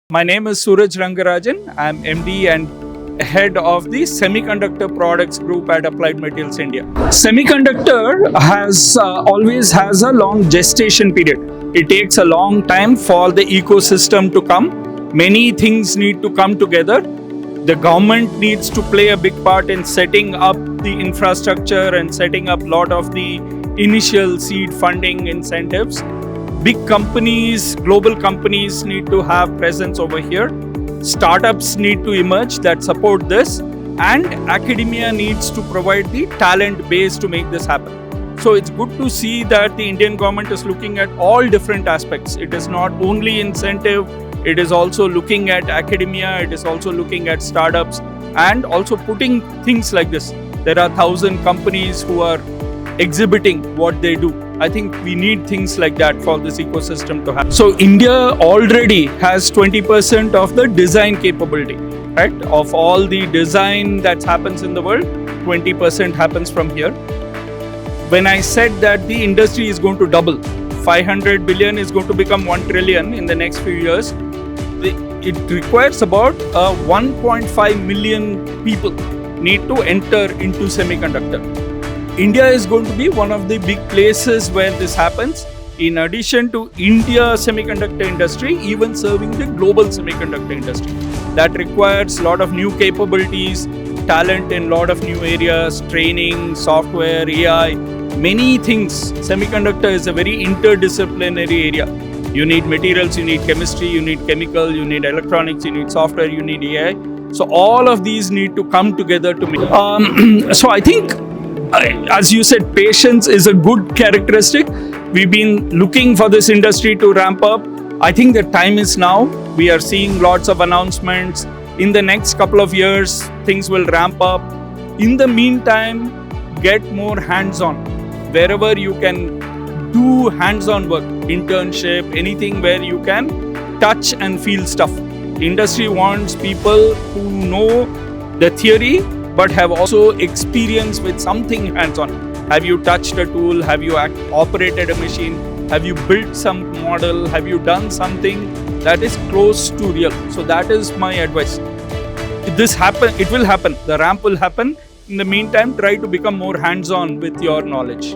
My name is Suraj Rengarajan. I'm MD and head of the Semiconductor Products Group at Applied Materials India. Semiconductor always has a long gestation period. It takes a long time for the ecosystem to come. Many things need to come together. The government needs to play a big part in setting up the infrastructure and setting up a lot of the initial seed funding incentives. Big companies, global companies need to have presence over here. Startups need to emerge that support this, and academia needs to provide the talent base to make this happen. So it's good to see that the Indian government is looking at all different aspects. It is not only incentive, it is also looking at academia, it is also looking at startups, and also putting things like this. There are 1,000 companies who are exhibiting what they do. I think we need things like that for this ecosystem to happen. So India already has 20% of the design capability, right? Of all the design that happens in the world, 20% happens from here. When I said that the industry is going to double, 500 billion is going to become 1 trillion in the next few years, it requires about 1.5 million people need to enter into semiconductor. India is going to be one of the big places where this happens. In addition to India semiconductor industry, even serving the global semiconductor industry. That requires a lot of new capabilities, talent in a lot of new areas, training, software, AI, many things. Semiconductor is a very interdisciplinary area. You need materials, you need chemistry, you need chemical, you need electronics, you need software, you need AI. So all of these need to come together to make. So I think, as you said, patience is a good characteristic. We've been looking for this industry to ramp up. I think the time is now. We are seeing lots of announcements. In the next couple of years, things will ramp up. In the meantime, get more hands-on. Wherever you can do hands-on work, internship, anything where you can touch and feel stuff. Industry wants people who know the theory but have also experience with something hands-on. Have you touched a tool? Have you operated a machine? Have you built some model? Have you done something that is close to real? So that is my advice. If this happen, it will happen. The ramp will happen. In the meantime, try to become more hands-on with your knowledge.